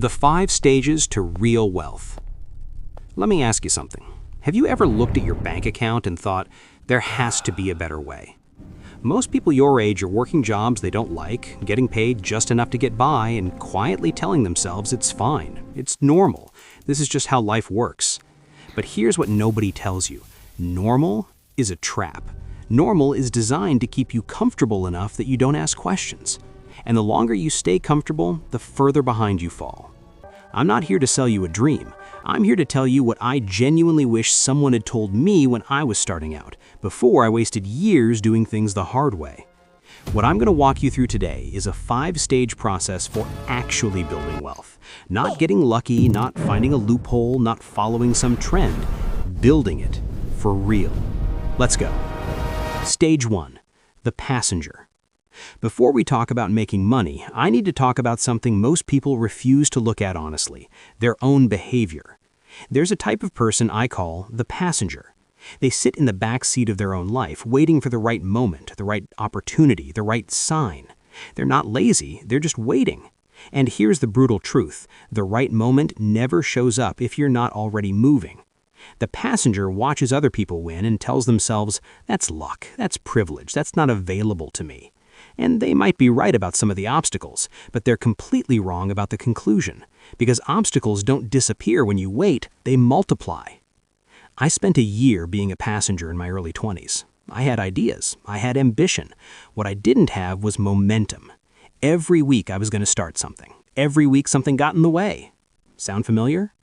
The 5 stages to real wealth. Let me ask you something. Have you ever looked at your bank account and thought, there has to be a better way? Most people your age are working jobs they don't like, getting paid just enough to get by, and quietly telling themselves it's fine, it's normal, this is just how life works. But here's what nobody tells you. Normal is a trap. Normal is designed to keep you comfortable enough that you don't ask questions. And the longer you stay comfortable, the further behind you fall. I'm not here to sell you a dream. I'm here to tell you what I genuinely wish someone had told me when I was starting out, before I wasted years doing things the hard way. What I'm going to walk you through today is a 5-stage process for actually building wealth. Not getting lucky, not finding a loophole, not following some trend. Building it for real. Let's go. Stage 1. The passenger. Before we talk about making money, I need to talk about something most people refuse to look at honestly, their own behavior. There's a type of person I call the passenger. They sit in the back seat of their own life, waiting for the right moment, the right opportunity, the right sign. They're not lazy, they're just waiting. And here's the brutal truth. The right moment never shows up if you're not already moving. The passenger watches other people win and tells themselves, that's luck, that's privilege, that's not available to me. And they might be right about some of the obstacles, but they're completely wrong about the conclusion. Because obstacles don't disappear when you wait, they multiply. I spent a year being a passenger in my early 20s. I had ideas, I had ambition. What I didn't have was momentum. Every week I was going to start something. Every week something got in the way. Sound familiar?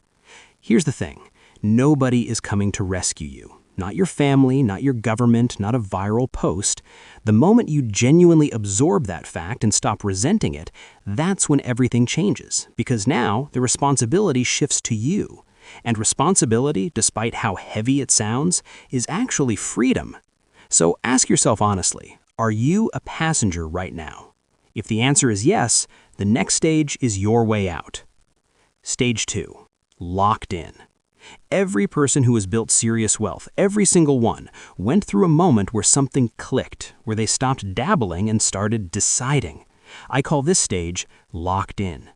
Here's the thing. Nobody is coming to rescue you. Not your family, not your government, not a viral post. The moment you genuinely absorb that fact and stop resenting it, that's when everything changes. Because now the responsibility shifts to you. And responsibility, despite how heavy it sounds, is actually freedom. So ask yourself honestly, are you a passenger right now? If the answer is yes, the next stage is your way out. Stage 2. Locked in. Every person who has built serious wealth, every single one, went through a moment where something clicked, where they stopped dabbling and started deciding. I call this stage locked in.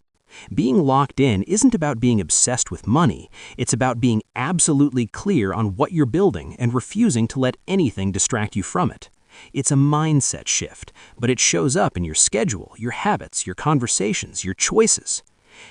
Being locked in isn't about being obsessed with money. It's about being absolutely clear on what you're building and refusing to let anything distract you from it. It's a mindset shift, but it shows up in your schedule, your habits, your conversations, your choices.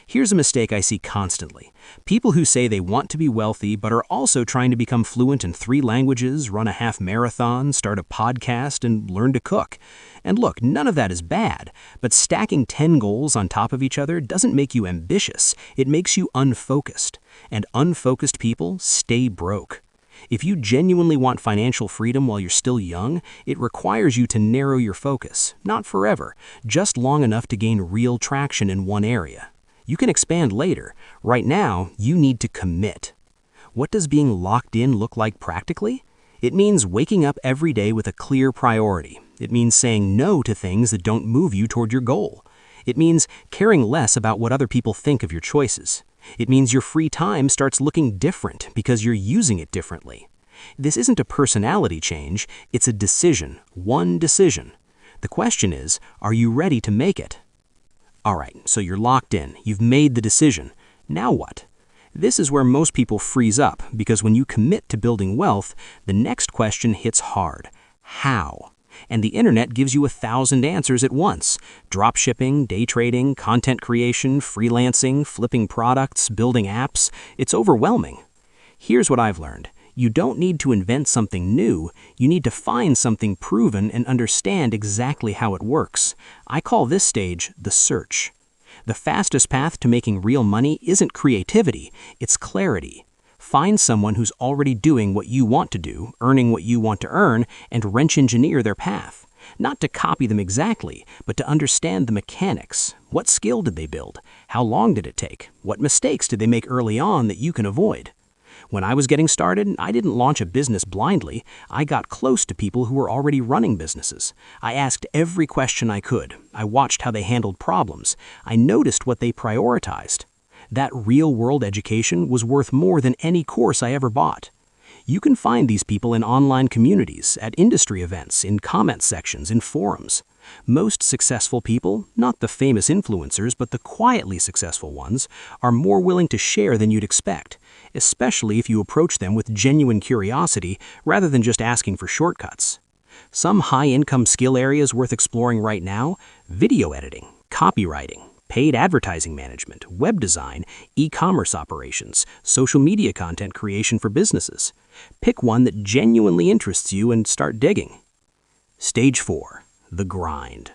Here's a mistake I see constantly. People who say they want to be wealthy but are also trying to become fluent in 3 languages, run a half marathon, start a podcast, and learn to cook. And look, none of that is bad, but stacking 10 goals on top of each other doesn't make you ambitious. It makes you unfocused. And unfocused people stay broke. If you genuinely want financial freedom while you're still young, it requires you to narrow your focus, not forever, just long enough to gain real traction in one area. You can expand later. Right now, you need to commit. What does being locked in look like practically? It means waking up every day with a clear priority. It means saying no to things that don't move you toward your goal. It means caring less about what other people think of your choices. It means your free time starts looking different because you're using it differently. This isn't a personality change, it's a decision, one decision. The question is, are you ready to make it? All right, so you're locked in. You've made the decision. Now what? This is where most people freeze up, because when you commit to building wealth, the next question hits hard. How? And the internet gives you 1,000 answers at once. Dropshipping, day trading, content creation, freelancing, flipping products, building apps. It's overwhelming. Here's what I've learned. You don't need to invent something new, you need to find something proven and understand exactly how it works. I call this stage the search. The fastest path to making real money isn't creativity, it's clarity. Find someone who's already doing what you want to do, earning what you want to earn, and wrench engineer their path. Not to copy them exactly, but to understand the mechanics. What skill did they build? How long did it take? What mistakes did they make early on that you can avoid? When I was getting started, I didn't launch a business blindly. I got close to people who were already running businesses. I asked every question I could. I watched how they handled problems. I noticed what they prioritized. That real-world education was worth more than any course I ever bought. You can find these people in online communities, at industry events, in comment sections, in forums. Most successful people, not the famous influencers, but the quietly successful ones, are more willing to share than you'd expect, especially if you approach them with genuine curiosity rather than just asking for shortcuts. Some high-income skill areas worth exploring right now: video editing, copywriting, paid advertising management, web design, e-commerce operations, social media content creation for businesses. Pick one that genuinely interests you and start digging. Stage 4. The grind.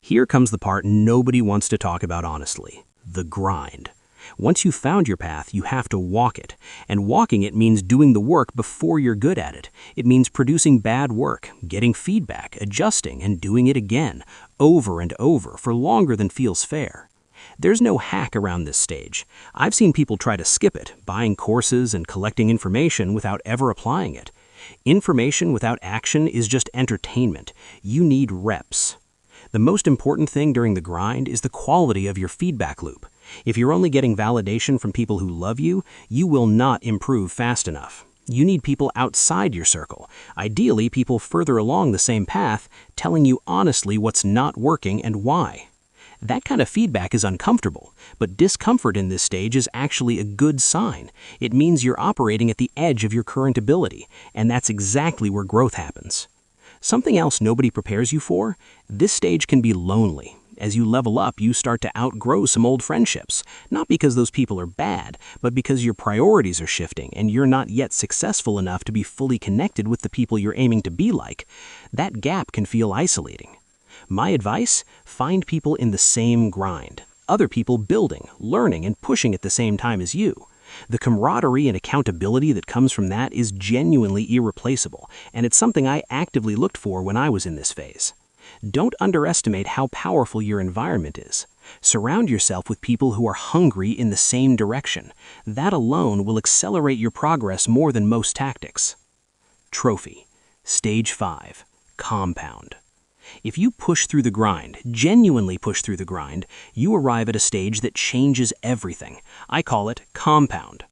Here comes the part nobody wants to talk about honestly: the grind. Once you've found your path, you have to walk it. And walking it means doing the work before you're good at it. It means producing bad work, getting feedback, adjusting, and doing it again, over and over, for longer than feels fair. There's no hack around this stage. I've seen people try to skip it, buying courses and collecting information without ever applying it. Information without action is just entertainment. You need reps. The most important thing during the grind is the quality of your feedback loop. If you're only getting validation from people who love you, you will not improve fast enough. You need people outside your circle, ideally people further along the same path, telling you honestly what's not working and why. That kind of feedback is uncomfortable, but discomfort in this stage is actually a good sign. It means you're operating at the edge of your current ability, and that's exactly where growth happens. Something else nobody prepares you for: this stage can be lonely. As you level up, you start to outgrow some old friendships, not because those people are bad, but because your priorities are shifting and you're not yet successful enough to be fully connected with the people you're aiming to be like. That gap can feel isolating. My advice: find people in the same grind, other people building, learning, and pushing at the same time as you. The camaraderie and accountability that comes from that is genuinely irreplaceable, and it's something I actively looked for when I was in this phase. Don't underestimate how powerful your environment is. Surround yourself with people who are hungry in the same direction. That alone will accelerate your progress more than most tactics. Trophy. Stage 5. Compound. If you push through the grind, genuinely push through the grind, you arrive at a stage that changes everything. I call it compound.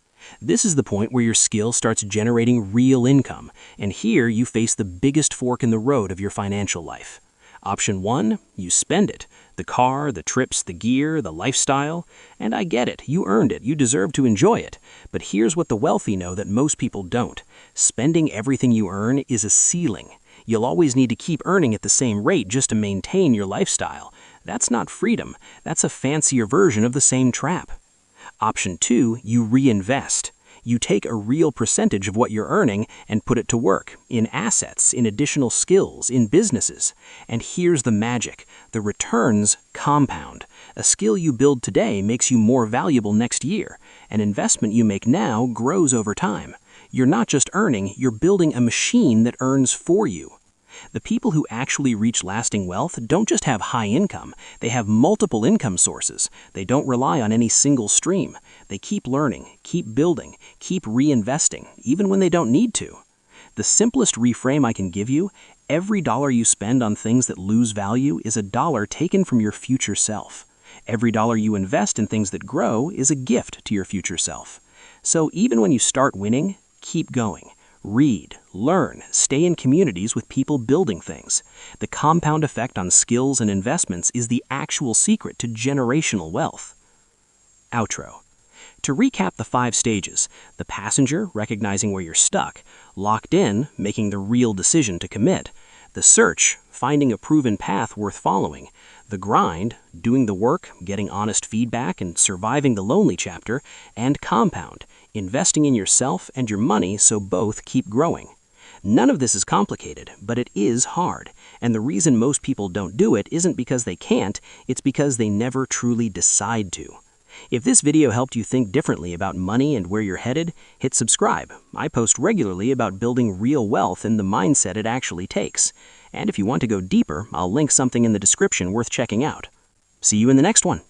This is the point where your skill starts generating real income, and here you face the biggest fork in the road of your financial life. Option 1, you spend it. The car, the trips, the gear, the lifestyle. And I get it, you earned it, you deserve to enjoy it. But here's what the wealthy know that most people don't: spending everything you earn is a ceiling. You'll always need to keep earning at the same rate just to maintain your lifestyle. That's not freedom, that's a fancier version of the same trap. Option 2, you reinvest. You take a real percentage of what you're earning and put it to work, in assets, in additional skills, in businesses. And here's the magic: the returns compound. A skill you build today makes you more valuable next year. An investment you make now grows over time. You're not just earning, you're building a machine that earns for you. The people who actually reach lasting wealth don't just have high income, they have multiple income sources. They don't rely on any single stream. They keep learning, keep building, keep reinvesting, even when they don't need to. The simplest reframe I can give you: every dollar you spend on things that lose value is a dollar taken from your future self. Every dollar you invest in things that grow is a gift to your future self. So even when you start winning, keep going. Read, learn, stay in communities with people building things. The compound effect on skills and investments is the actual secret to generational wealth. Outro. To recap the 5 stages: the passenger, recognizing where you're stuck; locked in, making the real decision to commit; the search, finding a proven path worth following; the grind, doing the work, getting honest feedback, and surviving the lonely chapter; and compound, investing in yourself and your money so both keep growing. None of this is complicated, but it is hard. And the reason most people don't do it isn't because they can't, it's because they never truly decide to. If this video helped you think differently about money and where you're headed, hit subscribe. I post regularly about building real wealth and the mindset it actually takes. And if you want to go deeper, I'll link something in the description worth checking out. See you in the next one.